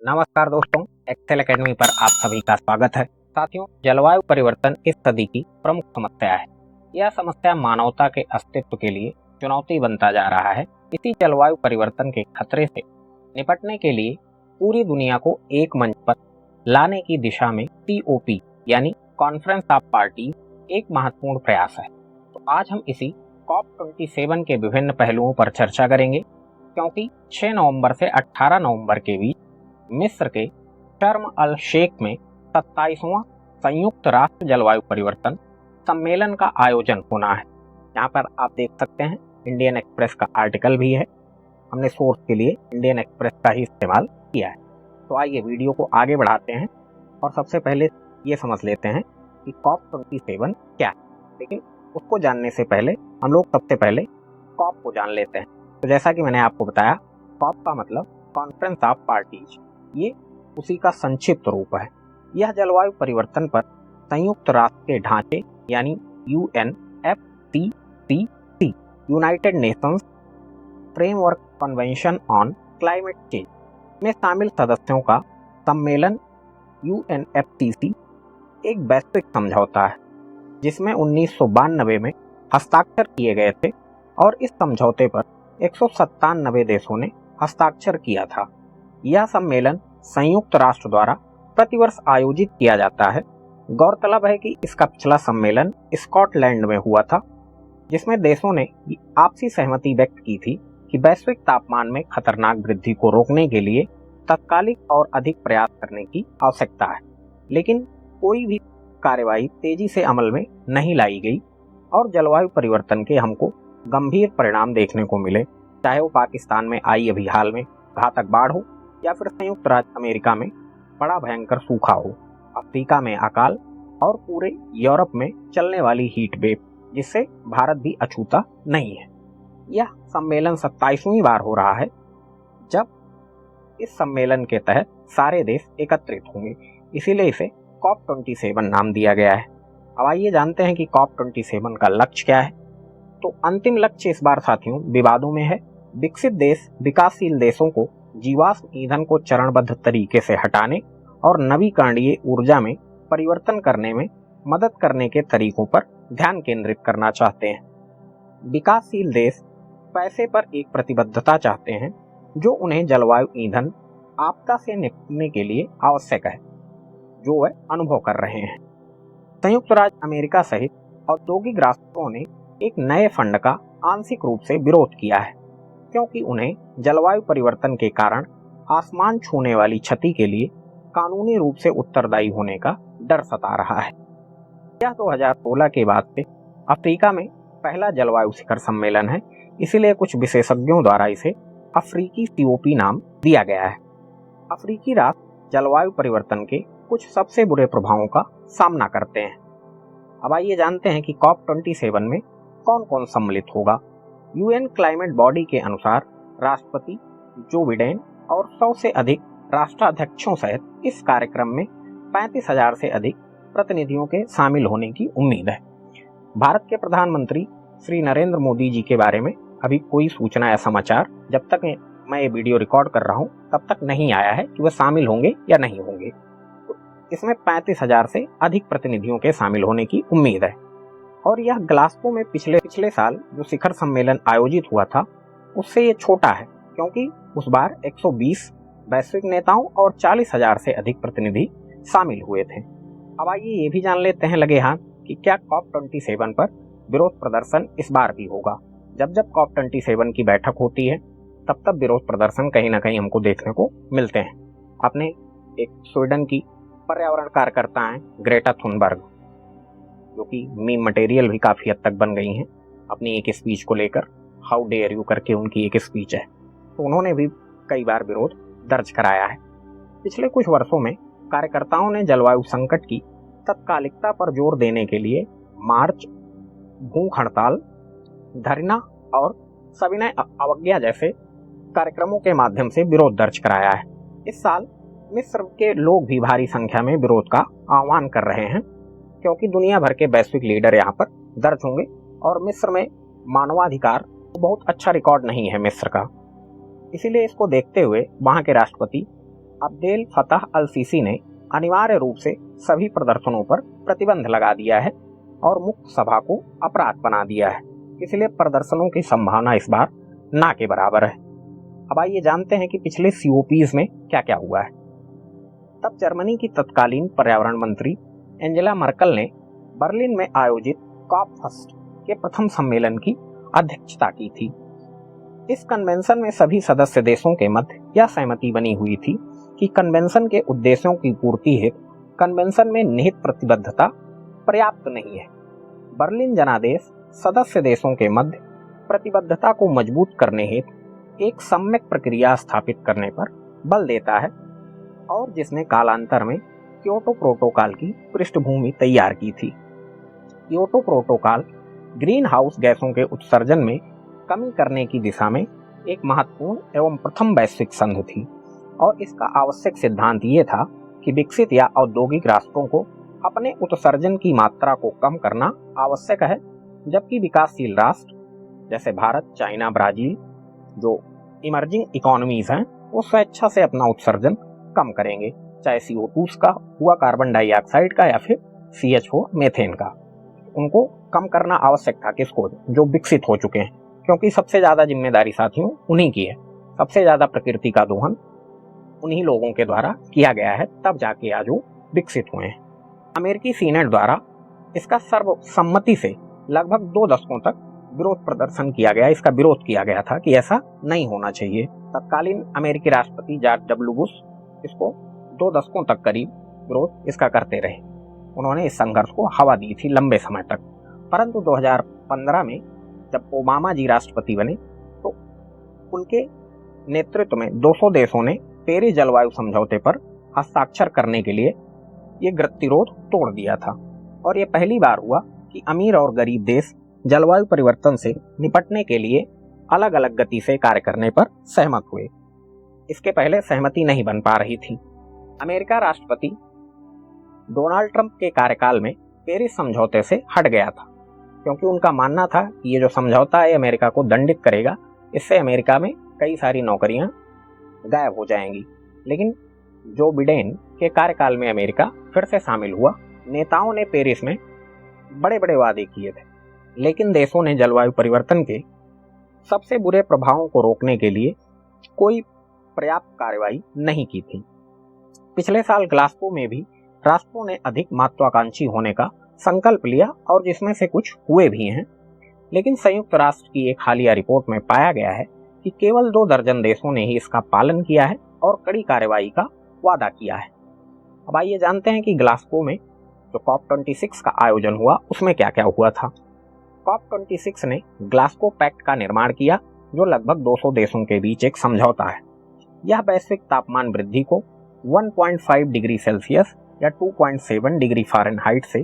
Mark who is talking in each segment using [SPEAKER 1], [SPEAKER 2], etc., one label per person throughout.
[SPEAKER 1] नमस्कार दोस्तों, Excel academy पर आप सभी का स्वागत है। साथियों, जलवायु परिवर्तन इस सदी की प्रमुख समस्या है। यह समस्या मानवता के अस्तित्व के लिए चुनौती बनता जा रहा है। इसी जलवायु परिवर्तन के खतरे से निपटने के लिए पूरी दुनिया को एक मंच पर लाने की दिशा में COP यानी कॉन्फ्रेंस ऑफ पार्टी एक महत्वपूर्ण प्रयास है। तो आज हम इसी COP27 के विभिन्न पहलुओं पर चर्चा करेंगे, क्योंकि 6 नवंबर से 18 नवंबर के बीच मिस्र के शर्म अल शेख में 27वां संयुक्त राष्ट्र जलवायु परिवर्तन सम्मेलन का आयोजन होना है। यहाँ पर आप देख सकते हैं इंडियन एक्सप्रेस का आर्टिकल भी है। हमने सोर्स के लिए इंडियन एक्सप्रेस का ही इस्तेमाल किया है। तो आइए वीडियो को आगे बढ़ाते हैं और सबसे पहले ये समझ लेते हैं कि COP27 क्या है। लेकिन उसको जानने से पहले हम लोग सबसे पहले COP को जान लेते हैं। तो जैसा कि मैंने आपको बताया, COP का मतलब कॉन्फ्रेंस ऑफ पार्टीज, ये उसी का संक्षिप्त रूप है। यह जलवायु परिवर्तन पर संयुक्त राष्ट्र के ढांचे यानी UNFCCC United Nations framework convention on climate change में शामिल सदस्यों का सम्मेलन UNFCCC एक वैश्विक समझौता है, जिसमें 1992 में हस्ताक्षर किए गए थे और इस समझौते पर 197 देशों ने हस्ताक्षर किया था। यह सम्मेलन संयुक्त राष्ट्र द्वारा प्रतिवर्ष आयोजित किया जाता है। गौरतलब है कि इसका पिछला सम्मेलन स्कॉटलैंड में हुआ था, जिसमें देशों ने आपसी सहमति व्यक्त की थी कि वैश्विक तापमान में खतरनाक वृद्धि को रोकने के लिए तात्कालिक और अधिक प्रयास करने की आवश्यकता है। लेकिन कोई भी कार्रवाई तेजी से अमल में नहीं लाई गई और जलवायु परिवर्तन के हमको गंभीर परिणाम देखने को मिले, चाहे वो पाकिस्तान में आई अभी हाल में घातक बाढ़ हो या फिर संयुक्त राज्य अमेरिका में बड़ा भयंकर सूखा हो, अफ्रीका में अकाल और पूरे यूरोप में चलने वाली हीट वेव, जिससे भारत भी अछूता नहीं है। यह सम्मेलन 27वीं बार हो रहा है, जब इस सम्मेलन के तहत सारे देश एकत्रित होंगे, इसीलिए इसे COP27 नाम दिया गया है। अब आइए जानते हैं कि COP27 का लक्ष्य क्या है। तो अंतिम लक्ष्य इस बार साथियों विवादों में है। विकसित देश विकासशील देशों को जीवाश्म ईंधन को चरणबद्ध तरीके से हटाने और नवीकरणीय ऊर्जा में परिवर्तन करने में मदद करने के तरीकों पर ध्यान केंद्रित करना चाहते हैं। विकासशील देश पैसे पर एक प्रतिबद्धता चाहते हैं जो उन्हें जलवायु ईंधन आपदा से निपटने के लिए आवश्यक है, जो वह अनुभव कर रहे हैं। संयुक्त राज्य अमेरिका सहित औद्योगिक राष्ट्रों ने एक नए फंड का आंशिक रूप से विरोध किया है, क्योंकि उन्हें जलवायु परिवर्तन के कारण आसमान छूने वाली क्षति के लिए कानूनी रूप से उत्तरदायी होने का डर सता रहा है। यह 2016 के बाद से अफ्रीका में पहला जलवायु शिखर सम्मेलन है, इसीलिए कुछ विशेषज्ञों द्वारा इसे अफ्रीकी COP नाम दिया गया है। अफ्रीकी राष्ट्र जलवायु परिवर्तन के कुछ सबसे बुरे प्रभावों का सामना करते हैं। अब आइए जानते हैं कि COP27 में कौन कौन सम्मिलित होगा। UN क्लाइमेट बॉडी के अनुसार राष्ट्रपति जो बिडेन और 100 से अधिक राष्ट्राध्यक्षों सहित इस कार्यक्रम में 35,000 से अधिक प्रतिनिधियों के शामिल होने की उम्मीद है। भारत के प्रधानमंत्री श्री नरेंद्र मोदी जी के बारे में अभी कोई सूचना या समाचार, जब तक मैं ये वीडियो रिकॉर्ड कर रहा हूँ तब तक नहीं आया है कि वह शामिल होंगे या नहीं होंगे। तो इसमें 35,000 से अधिक प्रतिनिधियों के शामिल होने की उम्मीद है। और यह ग्लासगो में पिछले साल जो शिखर सम्मेलन आयोजित हुआ था उससे ये छोटा है, क्योंकि उस बार 120 वैश्विक नेताओं और 40,000 से अधिक प्रतिनिधि शामिल हुए थे। अब आइए ये भी जान लेते हैं लगे हाथ कि क्या COP27 पर विरोध प्रदर्शन इस बार भी होगा। जब जब COP27 की बैठक होती है तब तब विरोध प्रदर्शन कहीं ना कहीं हमको देखने को मिलते हैं। आपने एक स्वीडन की पर्यावरण कार्यकर्ता हैं ग्रेटा थुनबर्ग, जो कि मीम मटेरियल भी काफी हद तक बन गई हैं अपनी एक स्पीच को लेकर, हाउ डेयर यू करके उनकी एक स्पीच है, तो उन्होंने भी कई बार विरोध दर्ज कराया है। पिछले कुछ वर्षों में कार्यकर्ताओं ने जलवायु संकट की तत्कालिकता पर जोर देने के लिए मार्च, भूख हड़ताल, धरना और सविनय अवज्ञा जैसे कार्यक्रमों के माध्यम से विरोध दर्ज कराया है। इस साल मिस्र के लोग भी भारी संख्या में विरोध का आह्वान कर रहे हैं, क्योंकि दुनिया भर के वैश्विक लीडर यहाँ पर दर्ज होंगे और मिस्र में मानवाधिकार बहुत अच्छा रिकॉर्ड नहीं है मिस्र का। इसीलिए इसको देखते हुए वहाँ के राष्ट्रपति अब्देल फतह अल सीसी ने अनिवार्य रूप से सभी प्रदर्शनों पर प्रतिबंध लगा दिया है और मुक्त सभा को अपराध बना दिया है। इसलिए प्रदर्शनों की संभावना इस बार ना के बराबर है। अब आइए जानते हैं कि पिछले COPs में क्या क्या हुआ है। तब जर्मनी की तत्कालीन पर्यावरण मंत्री एंजेला मर्कल ने बर्लिन में आयोजित कॉप फर्स्ट के प्रथम सम्मेलन की अध्यक्षता की थी। इस कन्वेंशन में सभी सदस्य देशों के मध्य यह सहमति बनी हुई थी कि कन्वेंशन के उद्देश्यों की पूर्ति हेतु कन्वेंशन में निहित प्रतिबद्धता पर्याप्त नहीं है। बर्लिन जनादेश सदस्य देशों के मध्य प्रतिबद्धता को मजबूत करने हेतु एक सम्यक प्रक्रिया स्थापित करने पर बल देता है और जिसने कालांतर में क्योटो प्रोटोकॉल की पृष्ठभूमि तैयार की थी। क्योटो प्रोटोकॉल ग्रीन हाउस गैसों के उत्सर्जन में कमी करने की दिशा में एक महत्वपूर्ण एवं प्रथम वैश्विक संधि थी और इसका आवश्यक सिद्धांत ये था कि विकसित या औद्योगिक राष्ट्रों को अपने उत्सर्जन की मात्रा को कम करना आवश्यक है, जबकि विकासशील राष्ट्र जैसे भारत, चाइना, ब्राजील जो इमर्जिंग इकोनॉमीज हैं वो स्वेच्छा से अपना उत्सर्जन कम करेंगे, चाहे CO2 का हुआ, कार्बन डाइऑक्साइड का या फिर CH4 मीथेन का। उनको कम करना आवश्यक था। किसको? जो विकसित हो चुके हैं, क्योंकि सबसे ज्यादा जिम्मेदारी साथियों उन्हीं की है। सबसे ज्यादा प्रकृति का दोहन उन्हीं लोगों के द्वारा किया गया है, तब जाके आज वो विकसित हुए हैं। अमेरिकी सीनेट द्वारा इसका सर्वसम्मति से लगभग 2 दशकों तक विरोध प्रदर्शन किया गया। इसका विरोध किया गया था कि ऐसा नहीं होना चाहिए। तत्कालीन अमेरिकी राष्ट्रपति जॉर्ज W. बुश इसको 2 दशकों तक करीब विरोध इसका करते रहे। उन्होंने इस संघर्ष को हवा दी थी लंबे समय तक, परंतु 2015 में जब ओबामा जी राष्ट्रपति बने तो उनके नेतृत्व में 200 देशों ने पेरिस जलवायु समझौते पर हस्ताक्षर करने के लिए ये गतिरोध तोड़ दिया था और ये पहली बार हुआ कि अमीर और गरीब देश जलवायु परिवर्तन से निपटने के लिए अलग अलग गति से कार्य करने पर सहमत हुए। इसके पहले सहमति नहीं बन पा रही थी। अमेरिका राष्ट्रपति डोनाल्ड ट्रंप के कार्यकाल में पेरिस समझौते से हट गया था, क्योंकि उनका मानना था कि ये जो समझौता है अमेरिका को दंडित करेगा, इससे अमेरिका में कई सारी नौकरियां गायब हो जाएंगी। लेकिन जो बिडेन के कार्यकाल में अमेरिका फिर से शामिल हुआ। नेताओं ने पेरिस में बड़े बड़े वादे किए थे, लेकिन देशों ने जलवायु परिवर्तन के सबसे बुरे प्रभावों को रोकने के लिए कोई पर्याप्त कार्रवाई नहीं की थी। पिछले साल ग्लासगो में भी राष्ट्रों ने अधिक महत्वाकांक्षी होने का संकल्प लिया और जिसमें से कुछ हुए भी हैं, लेकिन संयुक्त राष्ट्र की एक हालिया रिपोर्ट में पाया गया है कि केवल 2 दर्जन देशों ने ही इसका पालन किया है और कड़ी कार्रवाई का वादा किया है। अब आइए जानते हैं कि ग्लासगो में जो COP26 का आयोजन हुआ उसमें क्या क्या हुआ था। COP26 ने ग्लासगो पैक्ट का निर्माण किया, जो लगभग 200 देशों के बीच एक समझौता है। यह वैश्विक तापमान वृद्धि को 1.5 डिग्री सेल्सियस या 2.7 डिग्री फ़ारेनहाइट से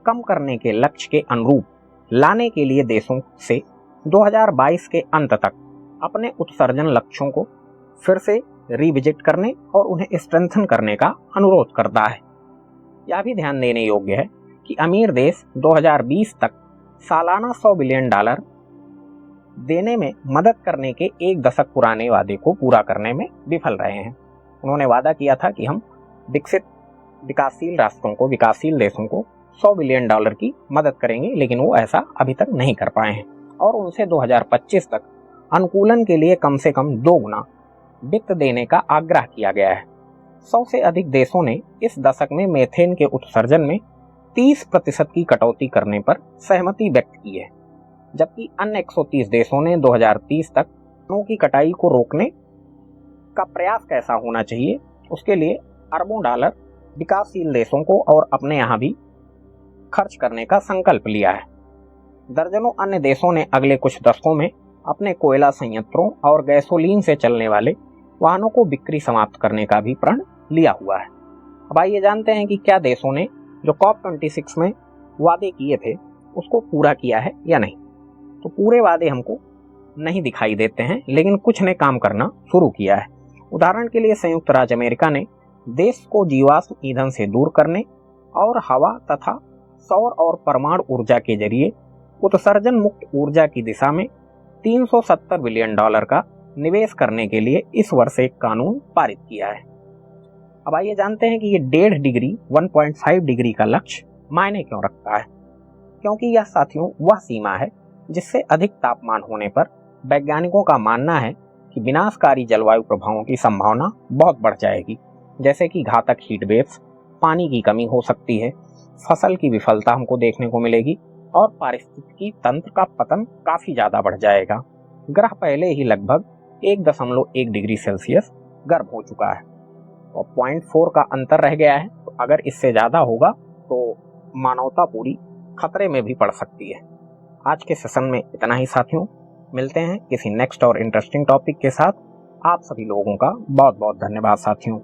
[SPEAKER 1] कम करने के लक्ष्य के अनुरूप लाने के लिए देशों से 2022 के अंत तक अपने उत्सर्जन लक्ष्यों को फिर से रिविजिट करने और उन्हें स्ट्रेंथन करने का अनुरोध करता है। यह भी ध्यान देने योग्य है कि अमीर देश 2020 तक सालाना $100 बिलियन देने में मदद करने के 1 दशक पुराने वादे को पूरा करने में विफल रहे हैं। उन्होंने वादा किया था कि हम विकासशील राष्ट्रों को, विकासशील देशों को $100 बिलियन की मदद करेंगे, लेकिन वो ऐसा अभी तक नहीं कर पाए हैं और उनसे 2025 तक अनुकूलन के लिए कम से कम 2 गुना वित्त देने का आग्रह किया गया है। 100 से अधिक देशों ने इस दशक में मीथेन के उत्सर्जन में 30% की कटौती करने पर सहमति व्यक्त की है, जबकि अन्य 130 देशों ने 2030 तक वनों की कटाई को रोकने का प्रयास कैसा होना चाहिए उसके लिए अरबों डॉलर विकासशील देशों को और अपने यहाँ भी खर्च करने का संकल्प लिया है। दर्जनों अन्य देशों ने अगले कुछ दशकों में अपने कोयला संयंत्रों और गैसोलीन से चलने वाले वाहनों को बिक्री समाप्त करने का भी प्रण लिया हुआ है। अब आइए जानते हैं कि क्या देशों ने जो COP26 में वादे किए थे उसको पूरा किया है या नहीं। तो पूरे वादे हमको नहीं दिखाई देते हैं, लेकिन कुछ ने काम करना शुरू किया है। उदाहरण के लिए संयुक्त राज्य अमेरिका ने देश को जीवाश्म ईंधन से दूर करने और हवा तथा सौर और परमाणु ऊर्जा के जरिए उत्सर्जन मुक्त ऊर्जा की दिशा में $370 बिलियन का निवेश करने के लिए इस वर्ष एक कानून पारित किया है। अब आइए जानते हैं कि ये 1.5 डिग्री 1.5 डिग्री का लक्ष्य मायने क्यों रखता है। क्योंकि यह साथियों वह सीमा है जिससे अधिक तापमान होने पर वैज्ञानिकों का मानना है कि विनाशकारी जलवायु प्रभावों की संभावना बहुत बढ़ जाएगी, जैसे कि घातक हीट वेव्स, पानी की कमी हो सकती है, फसल की विफलता हमको देखने को मिलेगी और पारिस्थितिकी तंत्र का पतन काफी ज्यादा बढ़ जाएगा। ग्रह पहले ही लगभग 1.1 डिग्री सेल्सियस गर्म हो चुका है और 0.4 का अंतर रह गया है, तो अगर इससे ज्यादा होगा तो मानवता पूरी खतरे में भी पड़ सकती है। आज के सेशन में इतना ही साथियों, मिलते हैं किसी नेक्स्ट और इंटरेस्टिंग टॉपिक के साथ। आप सभी लोगों का बहुत बहुत धन्यवाद साथियों।